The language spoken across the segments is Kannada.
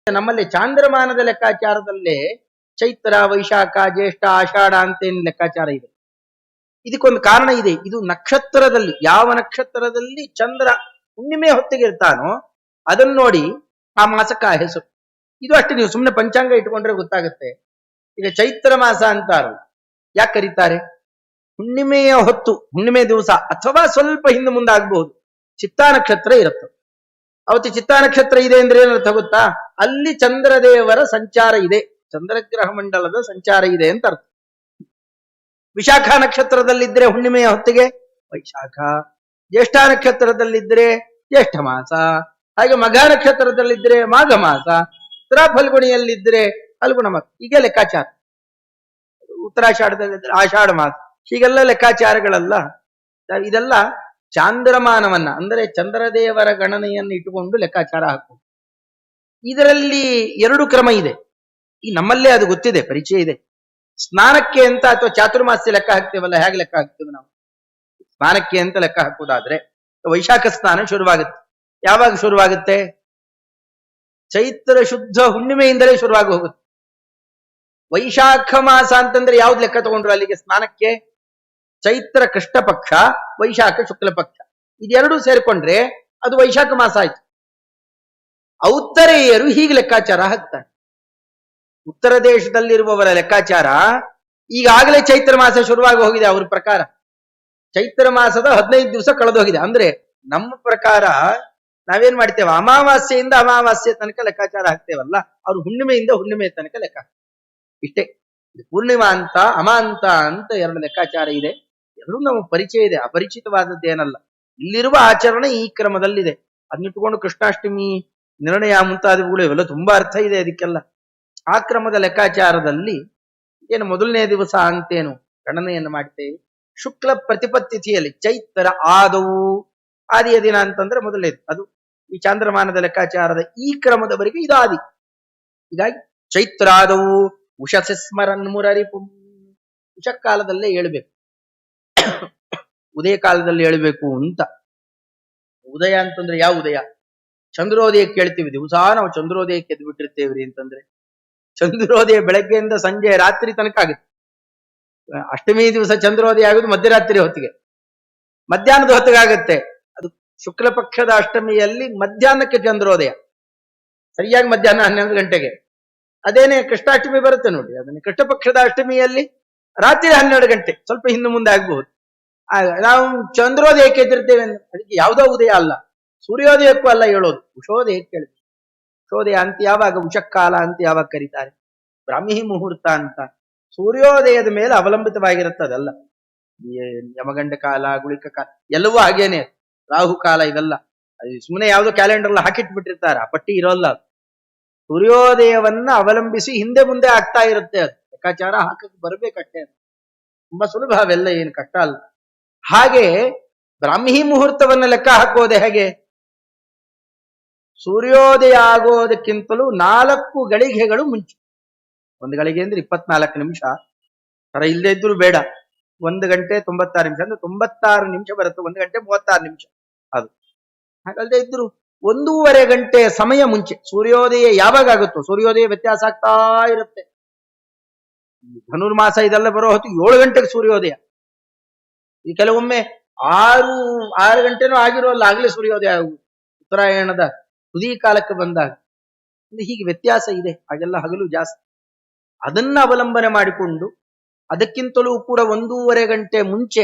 ನಮ್ಮಲ್ಲಿ ಚಾಂದ್ರಮಾನದ ಲೆಕ್ಕಾಚಾರದಲ್ಲೇ ಚೈತ್ರ, ವೈಶಾಖ, ಜ್ಯೇಷ್ಠ, ಆಷಾಢ ಅಂತೇನು ಲೆಕ್ಕಾಚಾರ ಇದೆ. ಇದಕ್ಕೊಂದು ಕಾರಣ ಇದೆ. ಇದು ನಕ್ಷತ್ರದಲ್ಲಿ, ಯಾವ ನಕ್ಷತ್ರದಲ್ಲಿ ಚಂದ್ರ ಹುಣ್ಣಿಮೆ ಹೊತ್ತಿಗೆ ಇರ್ತಾನೋ ಅದನ್ನು ನೋಡಿ ಆ ಮಾಸಕ್ಕೆ ಆ ಹೆಸರು. ಇದು ಅಷ್ಟೇ, ನೀವು ಸುಮ್ಮನೆ ಪಂಚಾಂಗ ಇಟ್ಕೊಂಡ್ರೆ ಗೊತ್ತಾಗುತ್ತೆ. ಈಗ ಚೈತ್ರ ಮಾಸ ಅಂತಾರು, ಯಾಕೆ ಕರೀತಾರೆ? ಹುಣ್ಣಿಮೆಯ ಹೊತ್ತು, ಹುಣ್ಣಿಮೆ ದಿವಸ ಅಥವಾ ಸ್ವಲ್ಪ ಹಿಂದೆ ಮುಂದೆ ಆಗ್ಬಹುದು ಚಿತ್ತಾ ನಕ್ಷತ್ರ ಇರುತ್ತೆ. ಅವತ್ತು ಚಿತ್ತಾ ನಕ್ಷತ್ರ ಇದೆ ಅಂದ್ರೆ ಏನರ್ಥ ಗೊತ್ತಾ? ಅಲ್ಲಿ ಚಂದ್ರದೇವರ ಸಂಚಾರ ಇದೆ, ಚಂದ್ರಗ್ರಹ ಮಂಡಲದ ಸಂಚಾರ ಇದೆ ಅಂತ ಅರ್ಥ. ವಿಶಾಖ ನಕ್ಷತ್ರದಲ್ಲಿದ್ರೆ ಹುಣ್ಣಿಮೆಯ ಹೊತ್ತಿಗೆ ವೈಶಾಖ, ಜ್ಯೇಷ್ಠ ನಕ್ಷತ್ರದಲ್ಲಿದ್ರೆ ಜ್ಯೇಷ್ಠ ಮಾಸ, ಹಾಗೆ ಮಘ ನಕ್ಷತ್ರದಲ್ಲಿದ್ರೆ ಮಾಘ ಮಾಸ, ಉತ್ತರ ಫಲ್ಗುಣಿಯಲ್ಲಿದ್ರೆ ಫಲ್ಗುಣ ಮಾಸ. ಹೀಗೆ ಲೆಕ್ಕಾಚಾರ. ಉತ್ತರಾಷಾಢದಲ್ಲಿದ್ರೆ ಆಷಾಢ ಮಾಸ. ಹೀಗೆಲ್ಲ ಲೆಕ್ಕಾಚಾರಗಳಲ್ಲ. ಇದೆಲ್ಲ ಚಾಂದ್ರಮಾನವನ್ನ ಅಂದರೆ ಚಂದ್ರದೇವರ ಗಣನೆಯನ್ನು ಇಟ್ಟುಕೊಂಡು ಲೆಕ್ಕಾಚಾರ ಹಾಕು. ಇದರಲ್ಲಿ ಎರಡು ಕ್ರಮ ಇದೆ. ಈ ನಮ್ಮಲ್ಲೇ ಅದು ಗೊತ್ತಿದೆ, ಪರಿಚಯ ಇದೆ. ಸ್ನಾನಕ್ಕೆ ಅಂತ ಅಥವಾ ಚಾತುರ್ಮಾಸ್ಯ ಲೆಕ್ಕ ಹಾಕ್ತೇವಲ್ಲ, ಹೇಗೆ ಲೆಕ್ಕ ಹಾಕ್ತೇವೆ ನಾವು? ಸ್ನಾನಕ್ಕೆ ಅಂತ ಲೆಕ್ಕ ಹಾಕುವುದಾದ್ರೆ ವೈಶಾಖ ಸ್ನಾನ ಶುರುವಾಗುತ್ತೆ. ಯಾವಾಗ ಶುರುವಾಗುತ್ತೆ? ಚೈತ್ರ ಶುದ್ಧ ಹುಣ್ಣಿಮೆಯಿಂದಲೇ ಶುರುವಾಗಿ ಹೋಗುತ್ತೆ. ವೈಶಾಖ ಮಾಸ ಅಂತಂದ್ರೆ ಯಾವ್ದು ಲೆಕ್ಕ ತಗೊಂಡ್ರು ಅಲ್ಲಿಗೆ ಸ್ನಾನಕ್ಕೆ? ಚೈತ್ರ ಕೃಷ್ಣ ಪಕ್ಷ, ವೈಶಾಖ ಶುಕ್ಲ ಪಕ್ಷ, ಇದೆರಡೂ ಸೇರ್ಕೊಂಡ್ರೆ ಅದು ವೈಶಾಖ ಮಾಸ ಆಯ್ತು. ಔತ್ತರೇಯರು ಹೀಗೆ ಲೆಕ್ಕಾಚಾರ ಹಾಕ್ತಾರೆ. ಉತ್ತರ ದೇಶದಲ್ಲಿರುವವರ ಲೆಕ್ಕಾಚಾರ ಈಗಾಗಲೇ ಚೈತ್ರ ಮಾಸ ಶುರುವಾಗಿ ಹೋಗಿದೆ. ಅವ್ರ ಪ್ರಕಾರ ಚೈತ್ರ ಮಾಸದ 15 ದಿವಸ ಕಳೆದು ಹೋಗಿದೆ. ಅಂದ್ರೆ ನಮ್ಮ ಪ್ರಕಾರ ನಾವೇನ್ ಮಾಡ್ತೇವೆ, ಅಮಾವಾಸ್ಯೆಯಿಂದ ಅಮಾವಾಸ್ಯೆ ತನಕ ಲೆಕ್ಕಾಚಾರ ಹಾಕ್ತೇವಲ್ಲ, ಅವ್ರು ಹುಣ್ಣಿಮೆಯಿಂದ ಹುಣ್ಣಿಮೆ ತನಕ ಲೆಕ್ಕ. ಇಷ್ಟೇ. ಪೂರ್ಣಿಮಾ ಅಂತ ಅಮಾಂತ ಅಂತ ಎರಡು ಲೆಕ್ಕಾಚಾರ ಇದೆ. ಎರಡೂ ನಮಗೆ ಪರಿಚಯ ಇದೆ, ಅಪರಿಚಿತವಾದದ್ದೇನಲ್ಲ. ಇಲ್ಲಿರುವ ಆಚರಣೆ ಈ ಕ್ರಮದಲ್ಲಿದೆ. ಅದನ್ನಿಟ್ಟುಕೊಂಡು ಕೃಷ್ಣಾಷ್ಟಮಿ, ನಿರ್ಣಯ ಮುಂತಾದವುಗಳು ಇವೆಲ್ಲ ತುಂಬಾ ಅರ್ಥ ಇದೆ ಅದಕ್ಕೆಲ್ಲ. ಆ ಕ್ರಮದ ಲೆಕ್ಕಾಚಾರದಲ್ಲಿ ಏನು ಮೊದಲನೇ ದಿವಸ ಅಂತೇನು ಗಣನೆಯನ್ನು ಮಾಡ್ತೇವೆ. ಶುಕ್ಲ ಪ್ರತಿಪತ್ತಿಥಿಯಲ್ಲಿ ಚೈತ್ರ ಆದವು, ಆದಿಯ ದಿನ ಅಂತಂದ್ರೆ ಮೊದಲನೇದು. ಅದು ಈ ಚಾಂದ್ರಮಾನದ ಲೆಕ್ಕಾಚಾರದ ಈ ಕ್ರಮದವರೆಗೆ ಇದು ಆದಿ. ಹೀಗಾಗಿ ಚೈತ್ರಾದವು ಉಷಸಿ ಸ್ಮರನ್ ಮುರರಿಪು, ಉಷಕಾಲದಲ್ಲೇ ಹೇಳ್ಬೇಕು, ಉದಯ ಕಾಲದಲ್ಲಿ ಹೇಳ್ಬೇಕು ಅಂತ. ಉದಯ ಅಂತಂದ್ರೆ ಯಾವ ಉದಯ? ಚಂದ್ರೋದಯಕ್ಕೆ ಕೇಳ್ತೀವಿ. ದಿವಸ ನಾವು ಚಂದ್ರೋದಯಕ್ಕೆ ಎದ್ದು ಬಿಟ್ಟಿರ್ತೇವ್ರಿ ಅಂತಂದ್ರೆ ಚಂದ್ರೋದಯ ಬೆಳಗ್ಗೆಯಿಂದ ಸಂಜೆ ರಾತ್ರಿ ತನಕ ಆಗುತ್ತೆ. ಅಷ್ಟಮಿ ದಿವಸ ಚಂದ್ರೋದಯ ಆಗುದು ಮಧ್ಯರಾತ್ರಿ ಹೊತ್ತಿಗೆ, ಮಧ್ಯಾಹ್ನದ ಹೊತ್ತಿಗಾಗುತ್ತೆ. ಅದು ಶುಕ್ಲ ಪಕ್ಷದ ಅಷ್ಟಮಿಯಲ್ಲಿ ಮಧ್ಯಾಹ್ನಕ್ಕೆ ಚಂದ್ರೋದಯ, ಸರಿಯಾಗಿ ಮಧ್ಯಾಹ್ನ 12 ಗಂಟೆಗೆ. ಅದೇನೆ ಕೃಷ್ಣಾಷ್ಟಮಿ ಬರುತ್ತೆ ನೋಡಿ, ಅದನ್ನ ಕೃಷ್ಣ ಪಕ್ಷದ ಅಷ್ಟಮಿಯಲ್ಲಿ ರಾತ್ರಿ 12 ಗಂಟೆ, ಸ್ವಲ್ಪ ಹಿಂದೆ ಮುಂದೆ ಆಗ್ಬಹುದು. ನಾವು ಚಂದ್ರೋದಯಕ್ಕೆ ಎದ್ದಿರ್ತೇವೆ. ಅದಕ್ಕೆ ಯಾವುದೋ ಉದಯ ಅಲ್ಲ, ಸೂರ್ಯೋದಯಕ್ಕೂ ಅಲ್ಲ ಹೇಳೋದು, ಉಷೋದಯಕ್ಕೆ ಹೇಳ್ತೀವಿ. ಉಷೋದಯ ಅಂತ ಯಾವಾಗ, ಉಷಕ್ಕಾಲ ಅಂತ ಯಾವಾಗ ಕರೀತಾರೆ? ಬ್ರಾಹ್ಮಿ ಮುಹೂರ್ತ ಅಂತ. ಸೂರ್ಯೋದಯದ ಮೇಲೆ ಅವಲಂಬಿತವಾಗಿರುತ್ತೆ ಅದೆಲ್ಲ. ಯಮಗಂಡ ಕಾಲ, ಗುಳಿಕ ಕಾಲ ಎಲ್ಲವೂ ಹಾಗೇನೆ. ರಾಹು ಕಾಲ ಇವೆಲ್ಲ ಸುಮ್ಮನೆ ಯಾವುದೋ ಕ್ಯಾಲೆಂಡರ್ ಹಾಕಿಟ್ಬಿಟ್ಟಿರ್ತಾರೆ, ಆ ಪಟ್ಟಿ ಇರೋಲ್ಲ. ಸೂರ್ಯೋದಯವನ್ನ ಅವಲಂಬಿಸಿ ಹಿಂದೆ ಮುಂದೆ ಆಗ್ತಾ ಇರುತ್ತೆ. ಅದು ಲೆಕ್ಕಾಚಾರ ಹಾಕಕ್ಕೆ ಬರ್ಬೇಕಷ್ಟೇ. ತುಂಬಾ ಸುಲಭ, ಅವೆಲ್ಲ ಏನು ಕಷ್ಟ ಅಲ್ಲ. ಹಾಗೆ ಬ್ರಾಹ್ಮಿ ಮುಹೂರ್ತವನ್ನ ಲೆಕ್ಕ ಹಾಕೋದೆ ಹೇಗೆ? ಸೂರ್ಯೋದಯ ಆಗೋದಕ್ಕಿಂತಲೂ 4 ಗಳಿಗೆಗಳು ಮುಂಚೆ. 1 ಗಳಿಗೆ ಅಂದ್ರೆ 24 ನಿಮಿಷ. ತರ ಇಲ್ಲದೆ ಇದ್ರು ಬೇಡ. 1 ಗಂಟೆ 96 ನಿಮಿಷ ಅಂದ್ರೆ 96 ನಿಮಿಷ ಬರುತ್ತೆ. 1 ಗಂಟೆ 36 ನಿಮಿಷ ಅದು. ಹಾಗಲ್ದೇ ಇದ್ರು 1.5 ಗಂಟೆ ಸಮಯ ಮುಂಚೆ ಸೂರ್ಯೋದಯ ಯಾವಾಗ ಆಗುತ್ತೋ, ಸೂರ್ಯೋದಯ ವ್ಯತ್ಯಾಸ ಆಗ್ತಾ ಇರುತ್ತೆ. ಧನುರ್ಮಾಸ ಇದೆಲ್ಲ ಬರೋ ಹೊತ್ತು 7 ಗಂಟೆಗೆ ಸೂರ್ಯೋದಯ. ಈ ಕೆಲವೊಮ್ಮೆ 6 ಗಂಟೆನೂ ಆಗಿರೋಲ್ಲ, ಆಗ್ಲೇ ಸೂರ್ಯೋದಯ ಆಗುವುದು ಉತ್ತರಾಯಣದ ತುದಿ ಕಾಲಕ್ಕೆ ಬಂದಾಗ. ಹೀಗೆ ವ್ಯತ್ಯಾಸ ಇದೆ. ಹಾಗೆಲ್ಲ ಹಗಲು ಜಾಸ್ತಿ. ಅದನ್ನ ಅವಲಂಬನೆ ಮಾಡಿಕೊಂಡು ಅದಕ್ಕಿಂತಲೂ ಕೂಡ 1.5 ಗಂಟೆ ಮುಂಚೆ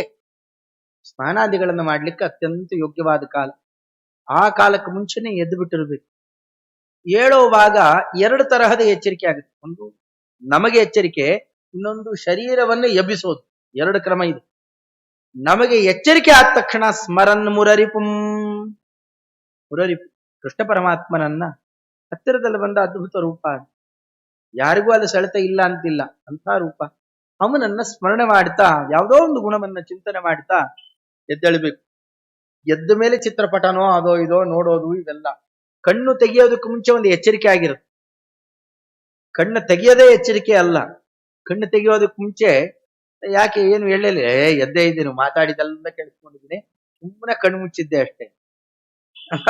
ಸ್ನಾನಾದಿಗಳನ್ನು ಮಾಡ್ಲಿಕ್ಕೆ ಅತ್ಯಂತ ಯೋಗ್ಯವಾದ ಕಾಲ. ಆ ಕಾಲಕ್ಕೆ ಮುಂಚೆನೆ ಎದ್ದು ಬಿಟ್ಟಿರ್ಬೇಕು. ಹೇಳುವಾಗ 2 ತರಹದ ಎಚ್ಚರಿಕೆ ಆಗುತ್ತೆ. ಒಂದು ನಮಗೆ ಎಚ್ಚರಿಕೆ, ಇನ್ನೊಂದು ಶರೀರವನ್ನು ಎಬ್ಬಿಸೋದು. 2 ಕ್ರಮ ಇದೆ. ನಮಗೆ ಎಚ್ಚರಿಕೆ ಆದ ತಕ್ಷಣ ಸ್ಮರನ್ ಮುರರಿಪುಂ, ಮುರರಿಪು ಕೃಷ್ಣ ಪರಮಾತ್ಮನನ್ನ ಹತ್ತಿರದಲ್ಲಿ ಬಂದ ಅದ್ಭುತ ರೂಪ. ಯಾರಿಗೂ ಅದು ಸೆಳೆತ ಇಲ್ಲ ಅಂತಿಲ್ಲ, ಅಂಥ ರೂಪ. ಅವನನ್ನ ಸ್ಮರಣೆ ಮಾಡ್ತಾ ಯಾವುದೋ ಒಂದು ಗುಣವನ್ನ ಚಿಂತನೆ ಮಾಡ್ತಾ ಎದ್ದೇಳಬೇಕು. ಎದ್ದ ಮೇಲೆ ಚಿತ್ರಪಟನೋ ಅದೋ ಇದೋ ನೋಡೋದು ಇವೆಲ್ಲ ಕಣ್ಣು ತೆಗೆಯೋದಕ್ಕೆ ಮುಂಚೆ ಒಂದು ಎಚ್ಚರಿಕೆ ಆಗಿರುತ್ತೆ. ಕಣ್ಣು ತೆಗೆಯೋದೇ ಎಚ್ಚರಿಕೆ ಅಲ್ಲ. ಕಣ್ಣು ತೆಗೆಯೋದಕ್ಕೆ ಮುಂಚೆ ಯಾಕೆ ಏನು ಹೇಳಲಿಲ್ಲ, ಎದ್ದೇ ಇದ್ದೀನಿ, ಮಾತಾಡಿದೆಲ್ಲ ಕೇಳಿಸ್ಕೊಂಡಿದ್ದೀನಿ, ಸುಮ್ಮನೆ ಕಣ್ಣು ಮುಚ್ಚಿದ್ದೆ ಅಷ್ಟೇ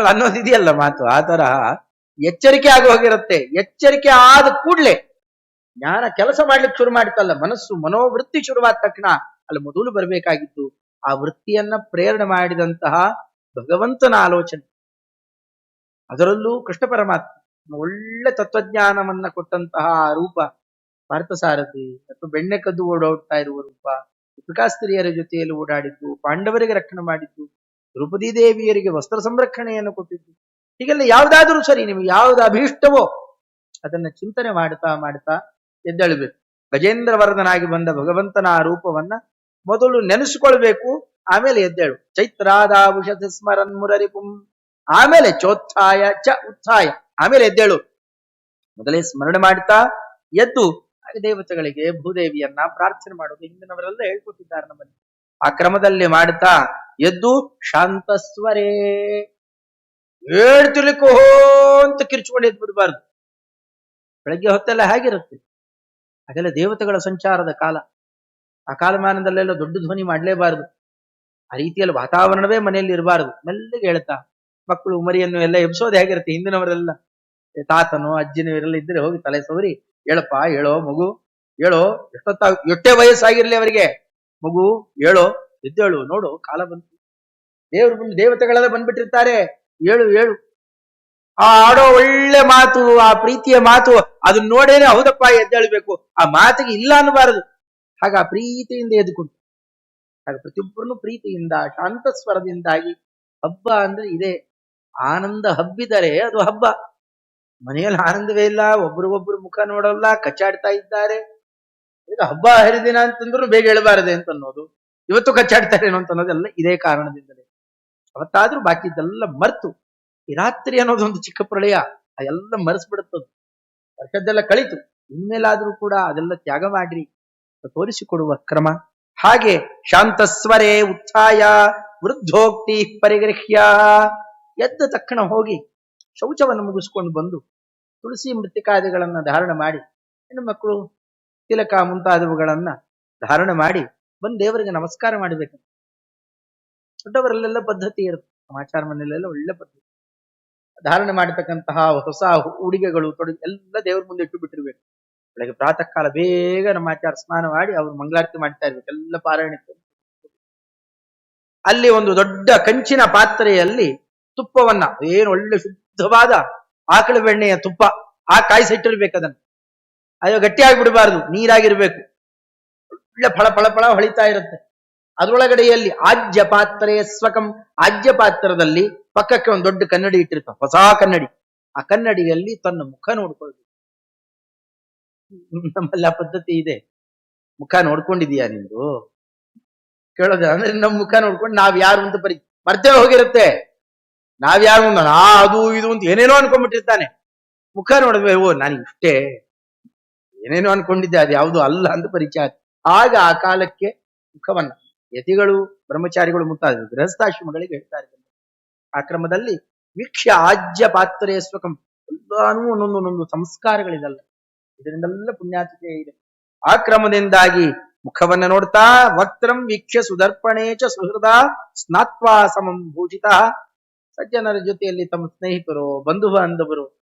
ಅನ್ನೋದಿದೆಯಲ್ಲ ಮಾತು. ಆ ತರಹ ಎಚ್ಚರಿಕೆ ಆಗಿ ಹೋಗಿರುತ್ತೆ. ಎಚ್ಚರಿಕೆ ಆದ ಕೂಡ್ಲೆ ಜ್ಞಾನ ಕೆಲಸ ಮಾಡ್ಲಿಕ್ಕೆ ಶುರು ಮಾಡಿತಲ್ಲ, ಮನಸ್ಸು ಮನೋವೃತ್ತಿ ಶುರುವಾದ ತಕ್ಷಣ ಅಲ್ಲಿ ಮೊದಲು ಬರಬೇಕಾಗಿದ್ದು ಆ ವೃತ್ತಿಯನ್ನ ಪ್ರೇರಣೆ ಮಾಡಿದಂತಹ ಭಗವಂತನ ಆಲೋಚನೆ. ಅದರಲ್ಲೂ ಕೃಷ್ಣ ಪರಮಾತ್ಮ ಒಳ್ಳೆ ತತ್ವಜ್ಞಾನವನ್ನ ಕೊಟ್ಟಂತಹ ಆ ರೂಪ ಪಾರ್ಥಸಾರಥಿ ಅಥವಾ ಬೆಣ್ಣೆ ಕದ್ದು ಓಡಾಡ್ತಾ ಇರುವ ರೂಪ, ಪಿಕಾಸ್ತ್ರೀಯರ ಜೊತೆಯಲ್ಲಿ ಓಡಾಡಿದ್ದು, ಪಾಂಡವರಿಗೆ ರಕ್ಷಣೆ ಮಾಡಿದ್ದು, ದ್ರೌಪದಿ ದೇವಿಯರಿಗೆ ವಸ್ತ್ರ ಸಂರಕ್ಷಣೆಯನ್ನು ಕೊಟ್ಟಿದ್ದು, ಹೀಗೆಲ್ಲ ಯಾವ್ದಾದ್ರೂ ಸರಿ ನಿಮ್ಗೆ ಯಾವ್ದು ಅಭೀಷ್ಟವೋ ಅದನ್ನ ಚಿಂತನೆ ಮಾಡ್ತಾ ಮಾಡ್ತಾ ಎದ್ದೇಳಬೇಕು. ಗಜೇಂದ್ರವರ್ಧನಾಗಿ ಬಂದ ಭಗವಂತನ ಆ ರೂಪವನ್ನ ಮೊದಲು ನೆನೆಸಿಕೊಳ್ಬೇಕು, ಆಮೇಲೆ ಎದ್ದೇಳು. ಚೈತ್ರಾದಾವುಷ ಸ್ಮರನ್ ಮುರರಿಪುಂ, ಆಮೇಲೆ ಚೋತ್ಥಾಯ ಚ ಉತ್ಥಾಯ, ಆಮೇಲೆ ಎದ್ದೇಳು. ಮೊದಲೇ ಸ್ಮರಣೆ ಮಾಡ್ತಾ ಎದ್ದು ದೇವತೆಗಳಿಗೆ ಭೂದೇವಿಯನ್ನ ಪ್ರಾರ್ಥನೆ ಮಾಡೋದು ಹಿಂದಿನವರೆಲ್ಲ ಹೇಳ್ಕೊಟ್ಟಿದ್ದಾರೆ ನಮ್ಮಲ್ಲಿ. ಆ ಕ್ರಮದಲ್ಲಿ ಮಾಡ್ತಾ ಎದ್ದು ಶಾಂತಸ್ವರೇ ಹೇಳ್ತಿರ್ಲಿಕ್ಕೂ ಹೋ ಅಂತ ಕಿರ್ಚ್ಕೊಂಡು ಎದ್ದು ಬಿಡಬಾರ್ದು. ಬೆಳಗ್ಗೆ ಹೊತ್ತೆಲ್ಲ ಹೇಗಿರುತ್ತೆ, ಹಾಗೆಲ್ಲ ದೇವತೆಗಳ ಸಂಚಾರದ ಕಾಲ. ಆ ಕಾಲಮಾನದಲ್ಲೆಲ್ಲ ದೊಡ್ಡ ಧ್ವನಿ ಮಾಡಲೇಬಾರದು. ಆ ರೀತಿಯಲ್ಲಿ ವಾತಾವರಣವೇ ಮನೆಯಲ್ಲಿ ಇರಬಾರದು. ಮೆಲ್ಲಗೆ ಹೇಳ್ತಾ ಮಕ್ಕಳು ಮರಿಯನ್ನು ಎಲ್ಲ ಎಬ್ಸೋದು ಹೇಗಿರುತ್ತೆ, ಹಿಂದಿನವರೆಲ್ಲ ತಾತನೋ ಅಜ್ಜಿನೋ ಇವರೆಲ್ಲ ಇದ್ರೆ ಹೋಗಿ ತಲೆ ಸವರಿ ಹೇಳಪ್ಪ, ಹೇಳೋ ಮಗು ಹೇಳೋ, ಎಷ್ಟೇ ವಯಸ್ಸಾಗಿರ್ಲಿ ಅವರಿಗೆ, ಮಗು ಹೇಳೋ, ಎದ್ದೇಳು, ನೋಡು ಕಾಲ ಬಂತು, ದೇವತೆಗಳೆಲ್ಲ ಬಂದ್ಬಿಟ್ಟಿರ್ತಾರೆ, ಏಳು ಏಳು. ಆ ಆಡೋ ಒಳ್ಳೆ ಮಾತು, ಆ ಪ್ರೀತಿಯ ಮಾತು, ಅದನ್ನ ನೋಡೇನೆ ಹೌದಪ್ಪ ಎದ್ದೇಳ್ಬೇಕು, ಆ ಮಾತಿಗೆ ಇಲ್ಲ ಅನ್ನಬಾರದು. ಹಾಗ ಆ ಪ್ರೀತಿಯಿಂದ ಎದ್ದುಕೊಂಡು ಹಾಗ ಪ್ರತಿಯೊಬ್ಬರನ್ನು ಪ್ರೀತಿಯಿಂದ ಶಾಂತ ಸ್ವರದಿಂದಾಗಿ. ಹಬ್ಬ ಅಂದ್ರೆ ಇದೇ, ಆನಂದ ಹಬ್ಬಿದರೆ ಅದು ಹಬ್ಬ. ಮನೆಯಲ್ಲಿ ಆನಂದವೇ ಇಲ್ಲ, ಒಬ್ರಿಗೊಬ್ರು ಮುಖ ನೋಡಲ್ಲ, ಕಚ್ಚಾಡ್ತಾ ಇದ್ದಾರೆ. ಈಗ ಹಬ್ಬ ಹರಿದಿನ ಅಂತಂದ್ರು ಬೇಗ ಹೇಳಬಾರದೆ ಅಂತ ಅನ್ನೋದು, ಇವತ್ತು ಕಚ್ಚಾಡ್ತಾರೇನೋ ಅಂತ ಅನ್ನೋದೆಲ್ಲ ಇದೇ ಕಾರಣದಿಂದಲೇ. ಅವತ್ತಾದ್ರೂ ಬಾಕಿದ್ದೆಲ್ಲ ಮರ್ತು, ಈ ರಾತ್ರಿ ಅನ್ನೋದೊಂದು ಚಿಕ್ಕ ಪ್ರಳಯ, ಅದೆಲ್ಲ ಮರೆಸ್ಬಿಡುತ್ತದು. ವರ್ಷದ್ದೆಲ್ಲ ಕಳಿತು, ಇನ್ಮೇಲಾದ್ರೂ ಕೂಡ ಅದೆಲ್ಲ ತ್ಯಾಗ ಮಾಡ್ರಿ ತೋರಿಸಿಕೊಡುವ ಕ್ರಮ. ಹಾಗೆ ಶಾಂತಸ್ವರೇ ಉತ್ಥಾಯ ವೃದ್ಧೋಕ್ತಿ ಪರಿಗೃಹ್ಯ, ಎದ್ದ ತಕ್ಷಣ ಹೋಗಿ ಶೌಚವನ್ನು ಮುಗಿಸ್ಕೊಂಡು ಬಂದು ತುಳಸಿ ಮೃತ್ತಿಕಾದಿಗಳನ್ನ ಧಾರಣ ಮಾಡಿ, ಹೆಣ್ಣು ಮಕ್ಕಳು ತಿಲಕ ಮುಂತಾದವುಗಳನ್ನ ಧಾರಣ ಮಾಡಿ ಬಂದು ದೇವರಿಗೆ ನಮಸ್ಕಾರ ಮಾಡಬೇಕು. ದೊಡ್ಡವರಲ್ಲೆಲ್ಲ ಪದ್ಧತಿ ಇರುತ್ತೆ, ಸಮಾಚಾರ ಮನೆಯಲ್ಲೆಲ್ಲ ಒಳ್ಳೆ ಪದ್ಧತಿ. ಧಾರಣೆ ಮಾಡತಕ್ಕಂತಹ ಹೊಸ ಉಡುಗೆಗಳು ತೊಡುಗೆ ಎಲ್ಲ ದೇವ್ರ ಮುಂದೆ ಇಟ್ಟು ಬಿಟ್ಟಿರ್ಬೇಕು. ಬೆಳಗ್ಗೆ ಪ್ರಾತಃ ಕಾಲ ಬೇಗ ನಮ್ಮ ಆಚಾರ ಸ್ನಾನ ಮಾಡಿ ಅವ್ರು ಮಂಗಳಾರತಿ ಮಾಡ್ತಾ ಇರ್ಬೇಕು, ಎಲ್ಲ ಪಾರಾಯಣಕ್ಕೆ. ಅಲ್ಲಿ ಒಂದು ದೊಡ್ಡ ಕಂಚಿನ ಪಾತ್ರೆಯಲ್ಲಿ ತುಪ್ಪವನ್ನ, ಏನು ಒಳ್ಳೆ ಶುದ್ಧವಾದ ಆಕಳ ಬೆಣ್ಣೆಯ ತುಪ್ಪ ಕಾಯಿಸಿಟ್ಟಿರ್ಬೇಕು. ಅದನ್ನ ಅಯ್ಯೋ ಗಟ್ಟಿಯಾಗಿ ಬಿಡಬಾರ್ದು, ನೀರಾಗಿರ್ಬೇಕು. ಒಳ್ಳೆ ಫಳ ಫಳ ಫಳ ಹೊಳಿತಾ ಇರುತ್ತೆ. ಅದರೊಳಗಡೆಯಲ್ಲಿ ಆಜ್ಯ ಪಾತ್ರೆ ಸ್ವಕಂ, ಆಜ್ಯ ಪಾತ್ರದಲ್ಲಿ ಪಕ್ಕಕ್ಕೆ ಒಂದು ದೊಡ್ಡ ಕನ್ನಡಿ ಇಟ್ಟಿರ್ತಾವ, ಹೊಸ ಕನ್ನಡಿ. ಆ ಕನ್ನಡಿಯಲ್ಲಿ ತನ್ನ ಮುಖ ನೋಡ್ಕೊಳ್ಬೇಕು. ನಮ್ಮೆಲ್ಲ ಪದ್ಧತಿ ಇದೆ, ಮುಖ ನೋಡ್ಕೊಂಡಿದೀಯಾ ನಿಂದು ಕೇಳೋದ ಅಂದ್ರೆ ನಮ್ಮ ಮುಖ ನೋಡ್ಕೊಂಡು ನಾವ್ ಯಾರು ಅಂತ ಮರ್ತೇ ಹೋಗಿರುತ್ತೆ. ನಾವ್ಯಾರು ಅದು ಇದು ಅಂತ ಏನೇನೋ ಅನ್ಕೊಂಡ್ಬಿಟ್ಟಿರ್ತಾನೆ. ಮುಖ ನೋಡಿದ್ವಿ, ಓ ನಾನು ಇಷ್ಟೇ ಏನೇನೋ ಅನ್ಕೊಂಡಿದ್ದೆ, ಅದು ಯಾವುದು ಅಲ್ಲ ಅಂತ ಪರಿಚಯ. ಆಗ ಆ ಕಾಲಕ್ಕೆ ಮುಖವನ್ನ ಯತಿಗಳು, ಬ್ರಹ್ಮಚಾರಿಗಳು ಮುಂತಾದ ಗೃಹಸ್ಥಾಶ್ರಮಗಳಿಗೆ ಹೇಳ್ತಾ ಇದ್ದಾರೆ. ಆ ಕ್ರಮದಲ್ಲಿ ವೀಕ್ಷ್ಯ ಆಜ್ಯ ಪಾತ್ರೆ ಸ್ವಕಂ, ಎಲ್ಲಾನು ಒಂದೊಂದು ಸಂಸ್ಕಾರಗಳಿದಲ್ಲ, ಇದರಿಂದೆಲ್ಲ ಪುಣ್ಯಾತಿಥ್ಯ ಇದೆ. ಆ ಕ್ರಮದಿಂದಾಗಿ ಮುಖವನ್ನ ನೋಡ್ತಾ ವಕ್ತ್ರಂ ವೀಕ್ಷ್ಯ ಸುದರ್ಪಣೇಚ ಸುಹೃದ ಸ್ನಾತ್ವಾ ಸಮಂ ಭೂಷಿತ. ಸಜ್ಜನರ ಜೊತೆಯಲ್ಲಿ ತಮ್ಮ ಸ್ನೇಹಿತರು, ಬಂಧು ಬಾಂಧವರು,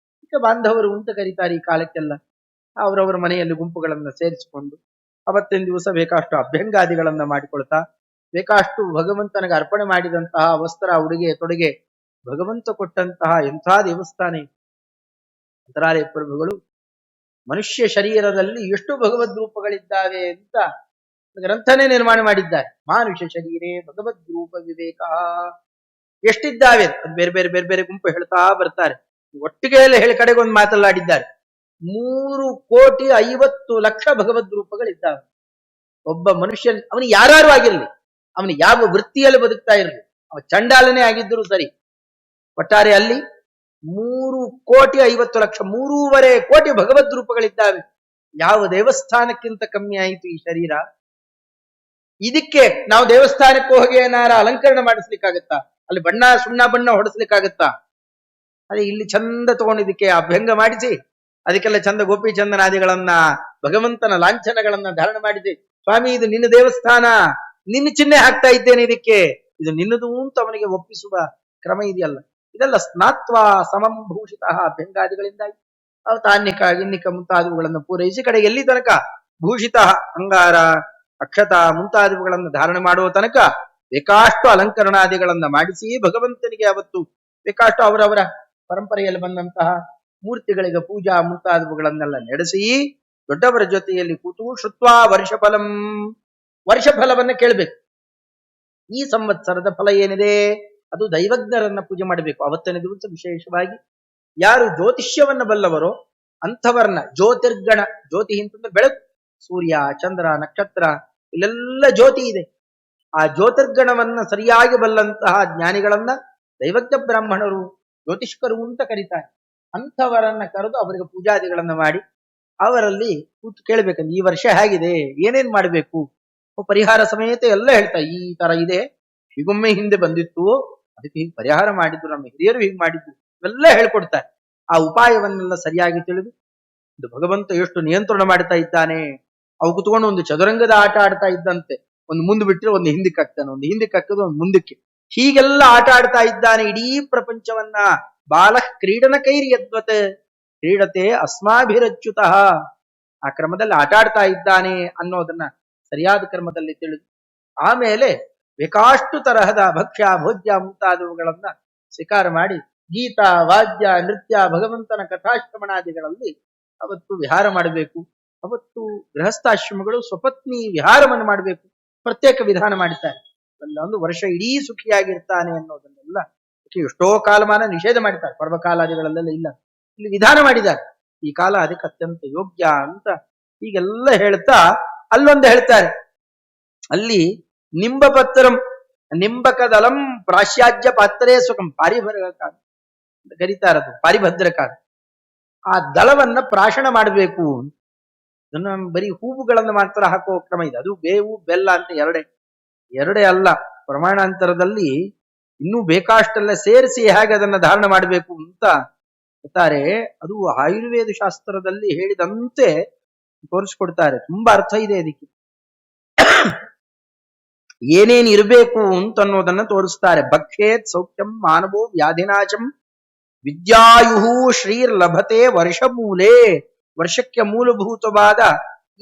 ಬಾಂಧವರು ಅಂತ ಕರೀತಾರೆ ಈ ಕಾಲಕ್ಕೆಲ್ಲ. ಅವರವರ ಮನೆಯಲ್ಲಿ ಗುಂಪುಗಳನ್ನ ಸೇರಿಸಿಕೊಂಡು ಅವತ್ತಿನ ದಿವಸ ಬೇಕಾಷ್ಟು ಅಭ್ಯಂಗಾದಿಗಳನ್ನ ಮಾಡಿಕೊಳ್ತಾ, ಬೇಕಾಷ್ಟು ಭಗವಂತನಿಗೆ ಅರ್ಪಣೆ ಮಾಡಿದಂತಹ ವಸ್ತ್ರ, ಉಡುಗೆ ತೊಡುಗೆ ಭಗವಂತ ಕೊಟ್ಟಂತಹ ಎಂಥ ದೇವಸ್ಥಾನ. ಅಂತರಾಲಯ ಪ್ರಭುಗಳು ಮನುಷ್ಯ ಶರೀರದಲ್ಲಿ ಎಷ್ಟು ಭಗವದ್ ರೂಪಗಳಿದ್ದಾವೆ ಅಂತ ಗ್ರಂಥನೇ ನಿರ್ಮಾಣ ಮಾಡಿದ್ದಾರೆ. ಮಾನುಷ್ಯ ಶರೀರೇ ಭಗವದ್ ರೂಪ ವಿವೇಕ, ಎಷ್ಟಿದ್ದಾವೆ ಬೇರೆ ಬೇರೆ ಬೇರೆ ಬೇರೆ ಗುಂಪು ಹೇಳ್ತಾ ಬರ್ತಾರೆ. ಒಟ್ಟಿಗೆ ಎಲ್ಲ ಹೇಳಿ ಕಡೆಗೆ ಒಂದು ಮಾತಲ್ಲಾಡಿದ್ದಾರೆ. 3,50,00,000 ಭಗವದ್ ರೂಪಗಳಿದ್ದಾವೆ. ಒಬ್ಬ ಮನುಷ್ಯ ಅವನಿಗೆ ಯಾರು ಆಗಿರ್ಲಿ, ಅವನಿಗೆ ಯಾವ ವೃತ್ತಿಯಲ್ಲಿ ಬದುಕ್ತಾ ಇರಲಿ, ಅವ ಚಂಡಾಲನೆ ಆಗಿದ್ದರೂ ಸರಿ, ಒಟ್ಟಾರೆ ಅಲ್ಲಿ 3,50,00,000 3.5 ಕೋಟಿ ಭಗವದ್ ರೂಪಗಳಿದ್ದಾವೆ. ಯಾವ ದೇವಸ್ಥಾನಕ್ಕಿಂತ ಕಮ್ಮಿ ಆಯಿತು ಈ ಶರೀರ? ಇದಕ್ಕೆ ನಾವು ದೇವಸ್ಥಾನಕ್ಕೆ ಹೋಗಿ ಏನಾರ ಅಲಂಕರಣ ಮಾಡಿಸ್ಲಿಕ್ಕಾಗತ್ತಾ? ಅಲ್ಲಿ ಬಣ್ಣ ಸುಣ್ಣ ಬಣ್ಣ ಹೊಡೆಸ್ಲಿಕ್ಕಾಗತ್ತಾ? ಅದೇ ಇಲ್ಲಿ ಚಂದ ತಗೊಂಡಿದ್ದಕ್ಕೆ ಅಭ್ಯಂಗ ಮಾಡಿಸಿ ಅದಕ್ಕೆಲ್ಲ ಚಂದ ಗೋಪಿ ಚಂದನಾದಿಗಳನ್ನ, ಭಗವಂತನ ಲಾಂಛನಗಳನ್ನ ಧಾರಣ ಮಾಡಿಸಿ, ಸ್ವಾಮಿ ಇದು ನಿನ್ನ ದೇವಸ್ಥಾನ, ನಿನ್ನ ಚಿಹ್ನೆ ಹಾಕ್ತಾ ಇದ್ದೇನೆ ಇದಕ್ಕೆ, ಇದು ನಿನ್ನದು ಅಂತ ಅವನಿಗೆ ಒಪ್ಪಿಸುವ ಕ್ರಮ ಇದೆಯಲ್ಲ, ಇದೆಲ್ಲ ಸ್ನಾತ್ವ ಸಮಂ ಭೂಷಿತ ಅಭ್ಯಂಗಾದಿಗಳಿಂದಾಗಿ ತಾನ್ನಿಕ ಗಿನ್ನಿಕ ಮುಂತಾದವುಗಳನ್ನು ಪೂರೈಸಿ ಕಡೆಗೆ ಎಲ್ಲಿ ತನಕ ಭೂಷಿತ ಅಂಗಾರ ಅಕ್ಷತ ಮುಂತಾದವುಗಳನ್ನು ಧಾರಣೆ ಮಾಡುವ ತನಕ ಬೇಕಾಷ್ಟು ಅಲಂಕರಣಾದಿಗಳನ್ನ ಮಾಡಿಸಿ ಭಗವಂತನಿಗೆ ಅವತ್ತು ಬೇಕಾಷ್ಟು ಅವರವರ ಪರಂಪರೆಯಲ್ಲಿ ಬಂದಂತಹ ಮೂರ್ತಿಗಳಿಗೆ ಪೂಜಾ ಮುಂತಾದವುಗಳನ್ನೆಲ್ಲ ನಡೆಸಿ ದೊಡ್ಡವರ ಜೊತೆಯಲ್ಲಿ ಕೂತು ಶ್ರುತ್ವಾ ವರ್ಷಫಲವನ್ನ ಕೇಳಬೇಕು. ಈ ಸಂವತ್ಸರದ ಫಲ ಏನಿದೆ ಅದು ದೈವಜ್ಞರನ್ನ ಪೂಜೆ ಮಾಡಬೇಕು. ಅವತ್ತನೇ ದಿವಸ ವಿಶೇಷವಾಗಿ ಯಾರು ಜ್ಯೋತಿಷ್ಯವನ್ನ ಬಲ್ಲವರೋ ಅಂಥವರನ್ನ ಜ್ಯೋತಿರ್ಗಣ, ಜ್ಯೋತಿ ಅಂತಂದ್ರೆ ಬೆಳಕು, ಸೂರ್ಯ ಚಂದ್ರ ನಕ್ಷತ್ರ ಇಲ್ಲೆಲ್ಲ ಜ್ಯೋತಿ ಇದೆ. ಆ ಜ್ಯೋತಿರ್ಗಣವನ್ನ ಸರಿಯಾಗಿ ಬಲ್ಲಂತಹ ಜ್ಞಾನಿಗಳನ್ನ ದೈವಜ್ಞ ಬ್ರಾಹ್ಮಣರು ಜ್ಯೋತಿಷ್ಕರು ಅಂತ ಕರೀತಾರೆ. ಅಂಥವರನ್ನ ಕರೆದು ಅವರಿಗೆ ಪೂಜಾದಿಗಳನ್ನ ಮಾಡಿ ಅವರಲ್ಲಿ ಕೂತು ಕೇಳಬೇಕಂದ್ರೆ ಈ ವರ್ಷ ಹೇಗಿದೆ, ಏನೇನ್ ಮಾಡಬೇಕು, ಪರಿಹಾರ ಸಮೇತ ಎಲ್ಲ ಹೇಳ್ತಾರೆ. ಈ ತರ ಇದೆ, ಹೀಗೊಮ್ಮೆ ಹಿಂದೆ ಬಂದಿತ್ತು, ಅದಕ್ಕೆ ಹೀಗೆ ಪರಿಹಾರ ಮಾಡಿದ್ದು, ನಮ್ಮ ಹಿರಿಯರು ಹೀಗೆ ಮಾಡಿದ್ದು, ಇವೆಲ್ಲ ಹೇಳ್ಕೊಡ್ತಾರೆ. ಆ ಉಪಾಯವನ್ನೆಲ್ಲ ಸರಿಯಾಗಿ ತಿಳಿದು ಇದು ಭಗವಂತ ಎಷ್ಟು ನಿಯಂತ್ರಣ ಮಾಡ್ತಾ ಇದ್ದಾನೆ. ಅವು ಕುತ್ಕೊಂಡು ಒಂದು ಚದುರಂಗದ ಆಟ ಆಡ್ತಾ ಇದ್ದಂತೆ, ಒಂದು ಮುಂದೆ ಬಿಟ್ಟರೆ ಒಂದು ಹಿಂದಕ್ಕೆ ಹಾಕ್ತಾನೆ, ಒಂದು ಹಿಂದಕ್ಕೆ ಹಾಕೋದು ಒಂದು ಮುಂದಕ್ಕೆ, ಹೀಗೆಲ್ಲ ಆಟ ಆಡ್ತಾ ಇದ್ದಾನೆ ಇಡೀ ಪ್ರಪಂಚವನ್ನ. ಬಾಲ ಕ್ರೀಡನ ಕೈರಿ ಯದ್ವತ್ ಕ್ರೀಡತೆ ಅಸ್ಮಾಭಿರಚ್ಯುತಃ, ಆ ಕ್ರಮದಲ್ಲಿ ಆಟ ಆಡ್ತಾ ಇದ್ದಾನೆ ಅನ್ನೋದನ್ನ ಸರಿಯಾದ ಕ್ರಮದಲ್ಲಿ ತಿಳಿದು ಆಮೇಲೆ ಬೇಕಾಷ್ಟು ತರಹದ ಭಕ್ಷ್ಯ ಭೋಜ್ಯ ಮುಂತಾದವುಗಳನ್ನ ಸ್ವೀಕಾರ ಮಾಡಿ ಗೀತ ವಾದ್ಯ ನೃತ್ಯ ಭಗವಂತನ ಕಥಾಶ್ರಮಣಾದಿಗಳಲ್ಲಿ ಅವತ್ತು ವಿಹಾರ ಮಾಡಬೇಕು. ಅವತ್ತು ಗೃಹಸ್ಥಾಶ್ರಮಗಳು ಸ್ವಪತ್ನಿ ವಿಹಾರವನ್ನು ಮಾಡಬೇಕು. ಪ್ರತ್ಯೇಕ ವಿಧಾನ ಮಾಡುತ್ತಾರೆ. ಅಲ್ಲ ಒಂದು ವರ್ಷ ಇಡೀ ಸುಖಿಯಾಗಿರ್ತಾನೆ ಅನ್ನೋದನ್ನೆಲ್ಲ ಎಷ್ಟೋ ಕಾಲಮಾನ ನಿಷೇಧ ಮಾಡ್ತಾರೆ, ಪರ್ವಕಾಲಾದಿಗಳಲ್ಲೆಲ್ಲ ಇಲ್ಲ, ಇಲ್ಲಿ ವಿಧಾನ ಮಾಡಿದ್ದಾರೆ. ಈ ಕಾಲ ಅದಕ್ಕೆ ಅತ್ಯಂತ ಯೋಗ್ಯ ಅಂತ ಹೀಗೆಲ್ಲ ಹೇಳ್ತಾ ಅಲ್ಲೊಂದು ಹೇಳ್ತಾರೆ, ಅಲ್ಲಿ ನಿಂಬಪತ್ರಂ ನಿಂಬಕದಲಂ ಪ್ರಾಶ್ಯಾಜ್ಯ ಪಾತ್ರೇ ಸುಖಂ ಪಾರಿಭದ್ರಕಾಲ ಕರೀತಾರದು, ಪಾರಿಭದ್ರಕಾಲ. ಆ ದಳವನ್ನ ಪ್ರಾಶನ ಮಾಡಬೇಕು. ಅದನ್ನ ಬರೀ ಹೂವುಗಳನ್ನು ಮಾತ್ರ ಹಾಕೋ ಕ್ರಮ ಇದೆ. ಅದು ಬೇವು ಬೆಲ್ಲ ಅಂತ ಎರಡೇ ಅಲ್ಲ, ಪ್ರಮಾಣಾಂತರದಲ್ಲಿ ಇನ್ನೂ ಬೇಕಾಷ್ಟೆಲ್ಲ ಸೇರಿಸಿ ಹೇಗೆ ಅದನ್ನ ಧಾರಣ ಮಾಡಬೇಕು ಅಂತ ಹೇಳ್ತಾರೆ. ಅದು ಆಯುರ್ವೇದ ಶಾಸ್ತ್ರದಲ್ಲಿ ಹೇಳಿದಂತೆ ತೋರಿಸ್ಕೊಡ್ತಾರೆ. ತುಂಬಾ ಅರ್ಥ ಇದೆ ಅದಕ್ಕೆ. ಏನೇನ್ ಇರಬೇಕು ಅಂತ ಅನ್ನೋದನ್ನ ತೋರಿಸ್ತಾರೆ. ಭಕ್ಷೇತ್ ಸೌಖ್ಯಂ ಮಾನವೋ ವ್ಯಾಧಿನಾಶಂ ವಿದ್ಯಾಯುಹು ಶ್ರೀರ್ ಲಭತೆ ವರ್ಷ ಮೂಲೆ. ವರ್ಷಕ್ಕೆ ಮೂಲಭೂತವಾದ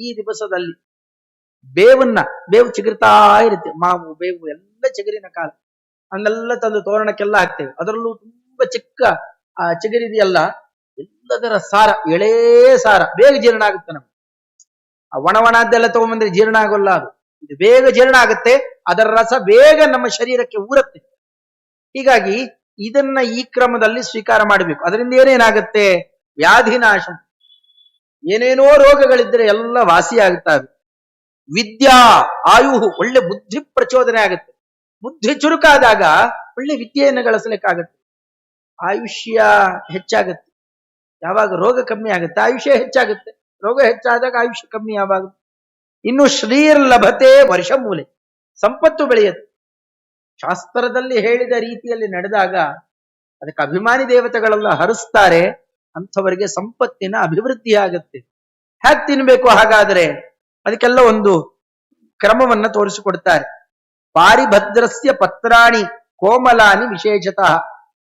ಈ ದಿವಸದಲ್ಲಿ ಬೇವು ಚಿಗುರ್ತಾ ಇರುತ್ತೆ. ಮಾವು ಬೇವು ಎಲ್ಲ ಚಿಗುರಿನ ಕಾಲ, ಹಂಗೆಲ್ಲ ತಂದು ತೋರಣಕ್ಕೆಲ್ಲ ಹಾಕ್ತೇವೆ. ಅದರಲ್ಲೂ ತುಂಬಾ ಚಿಕ್ಕ ಆ ಚಿಗುರಿದೆಯಲ್ಲ, ಎಲ್ಲದರ ಸಾರ ಎಳೇ ಸಾರ ಬೇಗ ಜೀರ್ಣ ಆಗುತ್ತೆ. ನಮ್ಗೆ ಆ ಒಣವಣದ್ದೆಲ್ಲ ತಗೊಂಬಂದ್ರೆ ಜೀರ್ಣ ಆಗೋಲ್ಲ, ಅದು ಇದು ಬೇಗ ಜೀರ್ಣ ಆಗುತ್ತೆ. ಅದರ ರಸ ಬೇಗ ನಮ್ಮ ಶರೀರಕ್ಕೆ ಊರುತ್ತೆ. ಹೀಗಾಗಿ ಇದನ್ನ ಈ ಕ್ರಮದಲ್ಲಿ ಸ್ವೀಕಾರ ಮಾಡಬೇಕು. ಅದರಿಂದ ಏನೇನಾಗುತ್ತೆ, ವ್ಯಾಧಿನಾಶ, ಏನೇನೋ ರೋಗಗಳಿದ್ರೆ ಎಲ್ಲ ವಾಸಿಯಾಗುತ್ತವೆ. ವಿದ್ಯಾ ಆಯುಹು, ಒಳ್ಳೆ ಬುದ್ಧಿ ಪ್ರಚೋದನೆ ಆಗುತ್ತೆ. ಬುದ್ಧಿ ಚುರುಕಾದಾಗ ಒಳ್ಳೆ ವಿದ್ಯೆಯನ್ನು ಗಳಿಸಲಿಕ್ಕಾಗತ್ತೆ. ಆಯುಷ್ಯ ಹೆಚ್ಚಾಗತ್ತೆ. ಯಾವಾಗ ರೋಗ ಕಮ್ಮಿ ಆಗುತ್ತೆ ಆಯುಷ್ಯ ಹೆಚ್ಚಾಗುತ್ತೆ. ರೋಗ ಹೆಚ್ಚಾದಾಗ ಆಯುಷ್ಯ ಕಮ್ಮಿ ಯಾವಾಗ. ಇನ್ನು ಶ್ರೀರ್ ಲಭತೆ ವರ್ಷ ಮೂಲೆ, ಸಂಪತ್ತು ಬೆಳೆಯುತ್ತೆ. ಶಾಸ್ತ್ರದಲ್ಲಿ ಹೇಳಿದ ರೀತಿಯಲ್ಲಿ ನಡೆದಾಗ ಅದಕ್ಕೆ ಅಭಿಮಾನಿ ದೇವತೆಗಳೆಲ್ಲ ಹರಿಸ್ತಾರೆ. ಅಂಥವರಿಗೆ ಸಂಪತ್ತಿನ ಅಭಿವೃದ್ಧಿ ಆಗುತ್ತೆ. ಹೇಗೆ ತಿನ್ಬೇಕು ಹಾಗಾದ್ರೆ, ಅದಕ್ಕೆಲ್ಲ ಒಂದು ಕ್ರಮವನ್ನ ತೋರಿಸಿಕೊಡ್ತಾರೆ. ಪಾರಿಭದ್ರಸ್ಯ ಪತ್ರಾಣಿ ಕೋಮಲಾನಿ ವಿಶೇಷತಃ,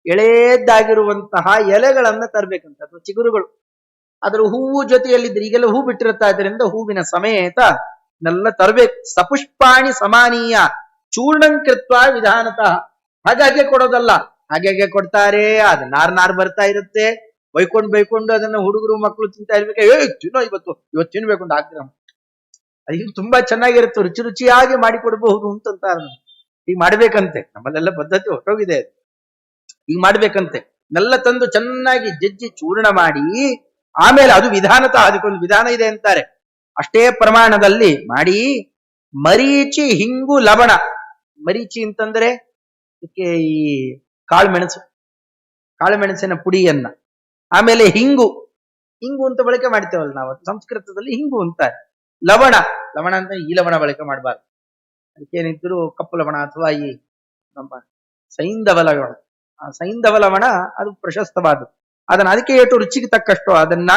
ಎಳೆದಾಗಿರುವಂತಹ ಎಲೆಗಳನ್ನ ತರಬೇಕಂತ, ಅಥವಾ ಚಿಗುರುಗಳು. ಅದರ ಹೂವು ಜೊತೆಯಲ್ಲಿದ್ರೆ, ಈಗೆಲ್ಲ ಹೂ ಬಿಟ್ಟಿರುತ್ತಾ ಇದರಿಂದ ಹೂವಿನ ಸಮೇತ ನೆಲ್ಲ ತರಬೇಕು. ಸಪುಷ್ಪಾಣಿ ಸಮಾನೀಯ ಚೂರ್ಣಂಕೃತ್ವ ವಿಧಾನತಃ, ಹಾಗಾಗಿ ಕೊಡೋದಲ್ಲ, ಹಾಗೆ ಕೊಡ್ತಾರೆ. ಅದು ನಾರ್ ಬರ್ತಾ ಇರುತ್ತೆ. ಬೈಕೊಂಡು ಅದನ್ನ ಹುಡುಗರು ಮಕ್ಕಳು ತಿಂತಾ ಇರ್ಬೇಕು. ತಿನ್ನೋ ಇವತ್ತು ತಿನ್ಬೇಕು ಅಂತ ಆಗ್ತೀರ. ಅದು ತುಂಬಾ ಚೆನ್ನಾಗಿರುತ್ತೆ, ರುಚಿಯಾಗಿ ಮಾಡಿಕೊಡ್ಬಹುದು ಅಂತಂತಾರೆ. ಈಗ ಮಾಡ್ಬೇಕಂತೆ, ನಮ್ಮಲ್ಲೆಲ್ಲ ಪದ್ಧತಿ ಹೊರಟೋಗಿದೆ. ಈಗ ಮಾಡ್ಬೇಕಂತೆ, ನೆಲ್ಲ ತಂದು ಚೆನ್ನಾಗಿ ಜಜ್ಜಿ ಚೂರ್ಣ ಮಾಡಿ ಆಮೇಲೆ ಅದು ವಿಧಾನತಃ, ಅದಕ್ಕೊಂದು ವಿಧಾನ ಇದೆ ಅಂತಾರೆ. ಅಷ್ಟೇ ಪ್ರಮಾಣದಲ್ಲಿ ಮಾಡಿ ಮರೀಚಿ ಹಿಂಗು ಲವಣ. ಮರೀಚಿ ಅಂತಂದ್ರೆ ಇದಕ್ಕೆ ಈ ಕಾಳುಮೆಣಸಿನ ಪುಡಿಯನ್ನ, ಆಮೇಲೆ ಹಿಂಗು ಅಂತ ಬಳಕೆ ಮಾಡ್ತೇವಲ್ಲ ನಾವು, ಸಂಸ್ಕೃತದಲ್ಲಿ ಹಿಂಗು ಅಂತಾರೆ. ಲವಣ ಅಂತ ಈ ಲವಣ ಬಳಕೆ ಮಾಡಬಾರ್ದು. ಅದಕ್ಕೇನಿದ್ರು ಕಪ್ಪು ಲವಣ ಅಥವಾ ಈ ನಮ್ಮ ಸೈಂಧವ ಲವಣ, ಆ ಸೈಂಧವ ಲವಣ ಅದು ಪ್ರಶಸ್ತವಾದ. ಅದನ್ನ ಅದಕ್ಕೆ ಏಟು ರುಚಿಗೆ ತಕ್ಕಷ್ಟು ಅದನ್ನ.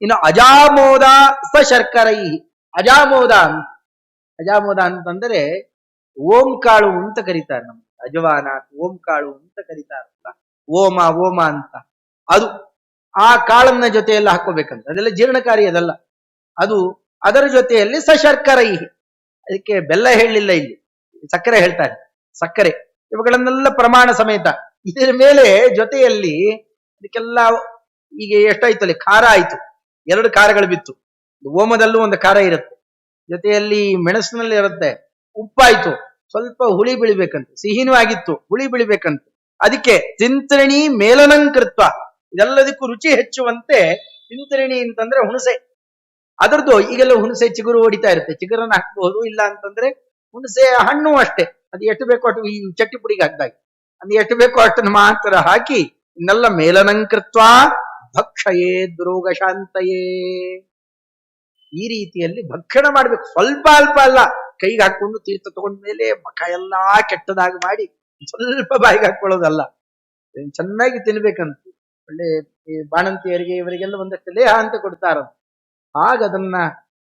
ಇನ್ನು ಅಜಾಮೋದ ಸ ಶರ್ಕರೈ, ಅಜಾಮೋದ ಅಂತಂದ್ರೆ ಓಂಕಾಳು ಅಂತ ಕರೀತಾರೆ. ನಮ್ಗೆ ಅಜವಾನ ಓಂಕಾಳು ಅಂತ ಕರೀತಾರಲ್ಲ, ಓಮ ಓಮ ಅಂತ. ಅದು ಆ ಕಾಳನ್ನ ಜೊತೆಯಲ್ಲಿ ಹಾಕೋಬೇಕಂತ. ಅದೆಲ್ಲ ಜೀರ್ಣಕಾರಿ ಅದಲ್ಲ. ಅದು ಅದರ ಜೊತೆಯಲ್ಲಿ ಸಶರ್ಕರೈ, ಅದಕ್ಕೆ ಬೆಲ್ಲ ಹೇಳಲಿಲ್ಲ ಇಲ್ಲಿ, ಸಕ್ಕರೆ ಹೇಳ್ತಾರೆ. ಸಕ್ಕರೆ ಇವುಗಳನ್ನೆಲ್ಲ ಪ್ರಮಾಣ ಸಮೇತ. ಇದರ ಮೇಲೆ ಜೊತೆಯಲ್ಲಿ ಇದಕ್ಕೆಲ್ಲ ಈಗ ಎಷ್ಟಾಯ್ತು ಅಲ್ಲಿ, ಖಾರ ಆಯ್ತು, 2 ಖಾರಗಳು ಬಿತ್ತು. ಓಮದಲ್ಲೂ ಒಂದು ಖಾರ ಇರುತ್ತೆ, ಜೊತೆಯಲ್ಲಿ ಮೆಣಸಿನಲ್ಲಿ ಇರುತ್ತೆ. ಉಪ್ಪಾಯ್ತು, ಸ್ವಲ್ಪ ಹುಳಿ ಬೀಳ್ಬೇಕಂತೆ, ಸಿಹಿನೂ ಆಗಿತ್ತು, ಹುಳಿ ಬೀಳ್ಬೇಕಂತ. ಅದಕ್ಕೆ ತಿಂತ್ರಿಣಿ ಮೇಲನಂಕೃತ್ವ, ಇದೆಲ್ಲದಕ್ಕೂ ರುಚಿ ಹೆಚ್ಚುವಂತೆ. ತಿಂತ್ರಿಣಿ ಅಂತಂದ್ರೆ ಹುಣಸೆ, ಅದರದ್ದು ಈಗೆಲ್ಲ ಹುಣಸೆ ಚಿಗುರು ಹೊಡಿತಾ ಇರುತ್ತೆ, ಚಿಗುರನ್ನ ಹಾಕ್ಬಹುದು. ಇಲ್ಲ ಅಂತಂದ್ರೆ ಹುಣಸೆ ಹಣ್ಣು ಅಷ್ಟೇ, ಅದು ಎಷ್ಟು ಬೇಕೋ ಅಷ್ಟು, ಈ ಚಟ್ಟಿ ಪುಡಿಗೆ ಹಾಕ್ದಾಗ ಅದು ಎಷ್ಟು ಬೇಕೋ ಅಷ್ಟನ್ನು ಮಾತ್ರ ಹಾಕಿ ಇನ್ನೆಲ್ಲ ಮೇಲನಂಕೃತ್ವ ಭಕ್ಷಯೇ ದ್ರೋಗ ಶಾಂತಯೇ. ಈ ರೀತಿಯಲ್ಲಿ ಭಕ್ಷಣ ಮಾಡ್ಬೇಕು, ಸ್ವಲ್ಪ ಅಲ್ಪ ಅಲ್ಲ. ಕೈಗೆ ಹಾಕೊಂಡು ತೀರ್ಥ ತಗೊಂಡ್ಮೇಲೆ ಮಖ ಎಲ್ಲಾ ಕೆಟ್ಟದಾಗಿ ಮಾಡಿ ಸ್ವಲ್ಪ ಬಾಯಿಗೆ ಹಾಕೊಳ್ಳೋದಲ್ಲ, ಚೆನ್ನಾಗಿ ತಿನ್ಬೇಕಂತ. ಒಳ್ಳೆ ಬಾಣಂತಿಯರಿಗೆ ಇವರಿಗೆಲ್ಲ ಒಂದಷ್ಟು ಲೇಹ ಅಂತ ಕೊಡ್ತಾರ. ಆಗ ಅದನ್ನ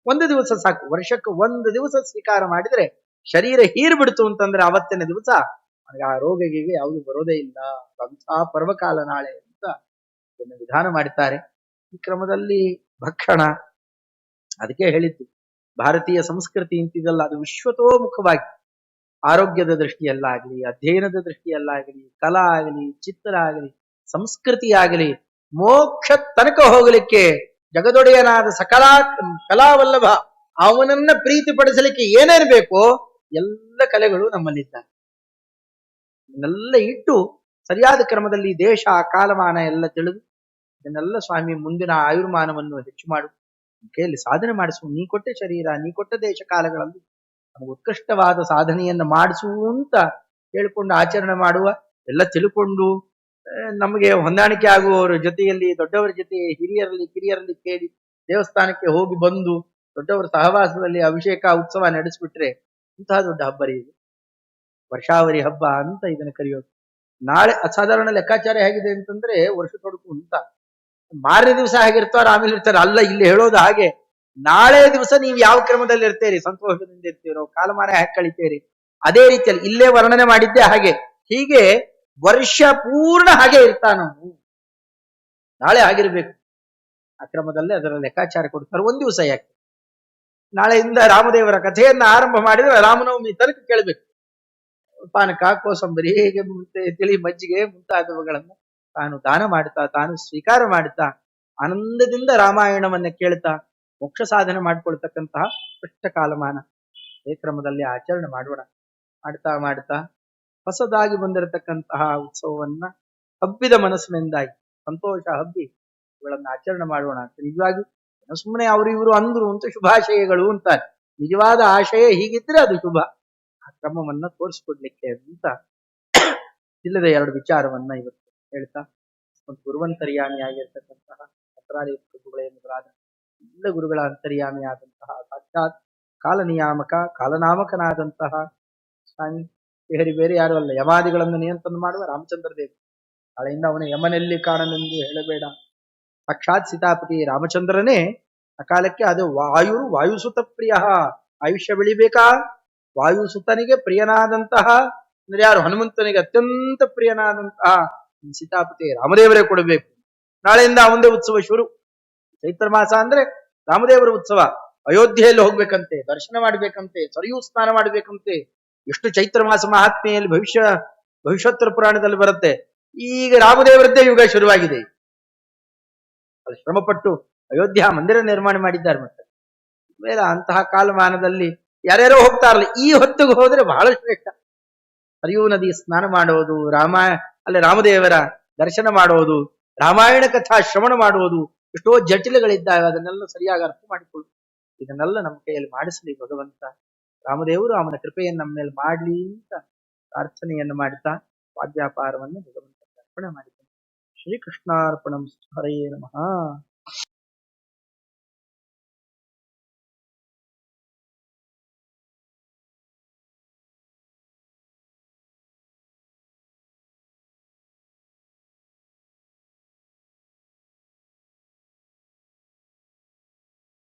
1 ದಿವಸ ಸಾಕು, ವರ್ಷಕ್ಕೆ 1 ದಿವಸ ಸ್ವೀಕಾರ ಮಾಡಿದ್ರೆ ಶರೀರ ಹೀರ್ ಬಿಡ್ತು ಅಂತಂದ್ರೆ ಅವತ್ತಿನ ದಿವಸ ಆ ರೋಗಿಗೆ ಯಾವುದು ಬರೋದೇ ಇಲ್ಲ. ಅಂಥ ಪರ್ವಕಾಲ ನಾಳೆ ಅಂತ ಇದನ್ನು ವಿಧಾನ ಮಾಡುತ್ತಾರೆ. ಈ ಕ್ರಮದಲ್ಲಿ ಭಕ್ಷಣ, ಅದಕ್ಕೆ ಹೇಳಿದ್ದು ಭಾರತೀಯ ಸಂಸ್ಕೃತಿ ಅಂತಿದಲ್ಲ, ಅದು ವಿಶ್ವತೋಮುಖವಾಗಿ ಆರೋಗ್ಯದ ದೃಷ್ಟಿಯಲ್ಲಾಗಲಿ, ಅಧ್ಯಯನದ ದೃಷ್ಟಿಯಲ್ಲಾಗಲಿ, ಕಲಾ ಆಗಲಿ, ಚಿತ್ರ ಆಗಲಿ, ಸಂಸ್ಕೃತಿ ಆಗಲಿ, ಮೋಕ್ಷ ತನಕ ಹೋಗಲಿಕ್ಕೆ ಜಗದೊಡೆಯನಾದ ಕಲಾವಲ್ಲಭ ಅವನನ್ನ ಪ್ರೀತಿಪಡಿಸಲಿಕ್ಕೆ ಏನೇನು ಬೇಕೋ ಎಲ್ಲ ಕಲೆಗಳು ನಮ್ಮಲ್ಲಿದ್ದಾರೆ. ಇದನ್ನೆಲ್ಲ ಇಟ್ಟು ಸರಿಯಾದ ಕ್ರಮದಲ್ಲಿ ದೇಶ ಕಾಲಮಾನ ಎಲ್ಲ ತಿಳಿದು ಇದನ್ನೆಲ್ಲ ಸ್ವಾಮಿ ಮುಂದಿನ ಆಯುರ್ಮಾನವನ್ನು ಹೆಚ್ಚು ಮಾಡು, ಕೈಯಲ್ಲಿ ಸಾಧನೆ ಮಾಡಿಸು. ನೀ ಕೊಟ್ಟ ಶರೀರ, ನೀ ಕೊಟ್ಟ ದೇಶ ಕಾಲಗಳಲ್ಲಿ ನಮಗೆ ಉತ್ಕೃಷ್ಟವಾದ ಸಾಧನೆಯನ್ನು ಮಾಡಿಸು ಅಂತ ಹೇಳ್ಕೊಂಡು ಆಚರಣೆ ಮಾಡುವ. ಎಲ್ಲ ತಿಳ್ಕೊಂಡು ನಮಗೆ ಹೊಂದಾಣಿಕೆ ಆಗುವವರ ಜೊತೆಯಲ್ಲಿ, ದೊಡ್ಡವರ ಜೊತೆ, ಹಿರಿಯರಲ್ಲಿ ಕಿರಿಯರಲ್ಲಿ ಕೇಳಿ ದೇವಸ್ಥಾನಕ್ಕೆ ಹೋಗಿ ಬಂದು ದೊಡ್ಡವರ ಸಹವಾಸದಲ್ಲಿ ಅಭಿಷೇಕ ಉತ್ಸವ ನಡೆಸಿಬಿಟ್ರೆ ಇಂತಹ ದೊಡ್ಡ ಹಬ್ಬ ಇದು ವರ್ಷಾವರಿ ಹಬ್ಬ ಅಂತ ಇದನ್ನು ಕರೆಯೋದು. ನಾಳೆ ಅಸಾಧಾರಣ ಲೆಕ್ಕಾಚಾರ ಹೇಗಿದೆ ಅಂತಂದ್ರೆ ವರ್ಷ ತೊಡಕು ಅಂತ, ಮಾರನೇ ದಿವಸ ಹೇಗಿರ್ತಾರ ಆಮೇಲೆ ಇರ್ತಾರೆ ಅಲ್ಲ. ಇಲ್ಲಿ ಹೇಳೋದು ಹಾಗೆ, ನಾಳೆ ದಿವಸ ನೀವು ಯಾವ ಕ್ರಮದಲ್ಲಿ ಇರ್ತೀರಿ, ಸಂತೋಷದಿಂದ ಇರ್ತೀರೋ, ಕಾಲಮಾನ ಹೇಗೆ ಕಳಿತೀರಿ, ಅದೇ ರೀತಿಯಲ್ಲಿ ಇಲ್ಲೇ ವರ್ಣನೆ ಮಾಡಿದ್ದೆ ಹಾಗೆ. ಹೀಗೆ ವರ್ಷ ಪೂರ್ಣ ಹಾಗೆ ಇರ್ತಾನು, ನಾಳೆ ಆಗಿರ್ಬೇಕು. ಆ ಕ್ರಮದಲ್ಲಿ ಅದರ ಲೆಕ್ಕಾಚಾರ ಕೊಡ್ತಾರೆ. 1 ದಿವಸ ಯಾಕೆ, ನಾಳೆಯಿಂದ ರಾಮದೇವರ ಕಥೆಯನ್ನ ಆರಂಭ ಮಾಡಿದ್ರೆ ರಾಮನವಮಿ ತನಕ ಕೇಳಬೇಕು. ಪಾನಕ, ಕೋಸಂಬರಿ, ಹೀಗೆ ತಿಳಿ ಮಜ್ಜಿಗೆ ಮುಂತಾದವುಗಳನ್ನು ತಾನು ದಾನ ಮಾಡ್ತಾ, ತಾನು ಸ್ವೀಕಾರ ಮಾಡ್ತಾ, ಆನಂದದಿಂದ ರಾಮಾಯಣವನ್ನ ಕೇಳ್ತಾ ಮೋಕ್ಷ ಸಾಧನೆ ಮಾಡಿಕೊಳ್ತಕ್ಕಂತಹ ಕಷ್ಟ ಕಾಲಮಾನ ಈ ಕ್ರಮದಲ್ಲಿ ಆಚರಣೆ ಮಾಡೋಣ. ಮಾಡ್ತಾ ಮಾಡ್ತಾ ಹೊಸದಾಗಿ ಬಂದಿರತಕ್ಕಂತಹ ಉತ್ಸವವನ್ನ ಹಬ್ಬಿದ ಮನಸ್ಸಿನಿಂದಾಗಿ ಸಂತೋಷ ಹಬ್ಬಿ ಇವುಗಳನ್ನ ಆಚರಣೆ ಮಾಡೋಣ ಅಂತ. ನಿಜವಾಗಿ ಸುಮ್ಮನೆ ಅವರು ಇವರು ಅಂದ್ರು ಅಂತ ಶುಭಾಶಯಗಳು ಅಂತಾರೆ. ನಿಜವಾದ ಆಶಯ ಹೀಗಿದ್ರೆ ಅದು ಶುಭ. ಆ ಕ್ರಮವನ್ನ ತೋರಿಸ್ಕೊಡ್ಲಿಕ್ಕೆ ಅಂತ ಇಲ್ಲದ 2 ವಿಚಾರವನ್ನ ಇವತ್ತು ಹೇಳ್ತಾ, ಒಂದು ಗುರುವಂತರ್ಯಾಮಿಯಾಗಿರ್ತಕ್ಕಂತಹ ಅಪರಾಧಿ ಪ್ರಭುಗಳೇ ಮೊದಲಾದ ಎಲ್ಲ ಗುರುಗಳ ಅಂತರ್ಯಾಮಿಯಾದಂತಹ ಸಾಕ್ಷಾತ್ ಕಾಲನಿಯಾಮಕ ಕಾಲನಾಮಕನಾದಂತಹ ಸ್ವಾಮಿ ಹರಿ ಬೇರೆ ಯಾರು ಅಲ್ಲ, ಯಮಾದಿಗಳನ್ನು ನಿಯಂತ್ರಣ ಮಾಡುವ ರಾಮಚಂದ್ರ ದೇವ. ನಾಳೆಯಿಂದ ಅವನ ಯಮನಲ್ಲಿ ಕಾಣನೆಂದು ಹೇಳಬೇಡ, ಸಾಕ್ಷಾತ್ ಸೀತಾಪತಿ ರಾಮಚಂದ್ರನೇ ಆ ಕಾಲಕ್ಕೆ ಅದು ವಾಯುಸುತ ಪ್ರಿಯ. ಆಯುಷ್ಯ ಬೆಳಿಬೇಕಾ, ವಾಯುಸುತನಿಗೆ ಪ್ರಿಯನಾದಂತಹ ಅಂದ್ರೆ ಯಾರು, ಹನುಮಂತನಿಗೆ ಅತ್ಯಂತ ಪ್ರಿಯನಾದಂತಹ ಸೀತಾಪತಿ ರಾಮದೇವರೇ ಕೊಡಬೇಕು. ನಾಳೆಯಿಂದ ಅವಂದೇ ಉತ್ಸವ ಶುರು. ಚೈತ್ರ ಮಾಸ ಅಂದ್ರೆ ರಾಮದೇವರ ಉತ್ಸವ. ಅಯೋಧ್ಯೆಯಲ್ಲಿ ಹೋಗ್ಬೇಕಂತೆ, ದರ್ಶನ ಮಾಡ್ಬೇಕಂತೆ, ಸರಿಯೂ ಸ್ನಾನ ಮಾಡ್ಬೇಕಂತೆ. ಎಷ್ಟು ಚೈತ್ರ ಮಾಸ ಮಹಾತ್ಮೆಯಲ್ಲಿ ಭವಿಷ್ಯೋತ್ತರ ಪುರಾಣದಲ್ಲಿ ಬರುತ್ತೆ. ಈಗ ರಾಮದೇವರದ್ದೇ ಯುಗ ಶುರುವಾಗಿದೆ. ಅದು ಶ್ರಮಪಟ್ಟು ಅಯೋಧ್ಯ ಮಂದಿರ ನಿರ್ಮಾಣ ಮಾಡಿದ್ದಾರೆ. ಮತ್ತೆ ಮೇಲೆ ಅಂತಹ ಕಾಲಮಾನದಲ್ಲಿ ಯಾರ್ಯಾರೋ ಹೋಗ್ತಾರಲ್ಲ, ಈ ಹೊತ್ತಿಗೆ ಹೋದ್ರೆ ಬಹಳ ಶ್ರೇಷ್ಠ. ಹರಿಯೂ ನದಿ ಸ್ನಾನ ಮಾಡೋದು, ರಾಮದೇವರ ದರ್ಶನ ಮಾಡೋದು, ರಾಮಾಯಣ ಕಥಾ ಶ್ರವಣ ಮಾಡುವುದು, ಎಷ್ಟೋ ಜಟಿಲಗಳಿದ್ದಾಗ ಅದನ್ನೆಲ್ಲ ಸರಿಯಾಗಿ ಅರ್ಥ ಮಾಡಿಕೊಳ್ಳು. ಇದನ್ನೆಲ್ಲ ನಮ್ಮ ಕೈಯಲ್ಲಿ ಮಾಡಿಸಲಿ ಭಗವಂತ. ರಾಮದೇವರು ಅವನ ಕೃಪೆಯನ್ನು ನಮ್ಮ ಮೇಲೆ ಮಾಡ್ಲಿ ಅಂತ ಪ್ರಾರ್ಥನೆಯನ್ನು ಮಾಡ್ತಾ ವಾದ್ಯಾಪಾರವನ್ನು ಭಗವಂತ ಅರ್ಪಣೆ ಮಾಡಿದ್ದಾನೆ. ಶ್ರೀಕೃಷ್ಣಾರ್ಪಣಂ. ಹರೇ ನಮಃ.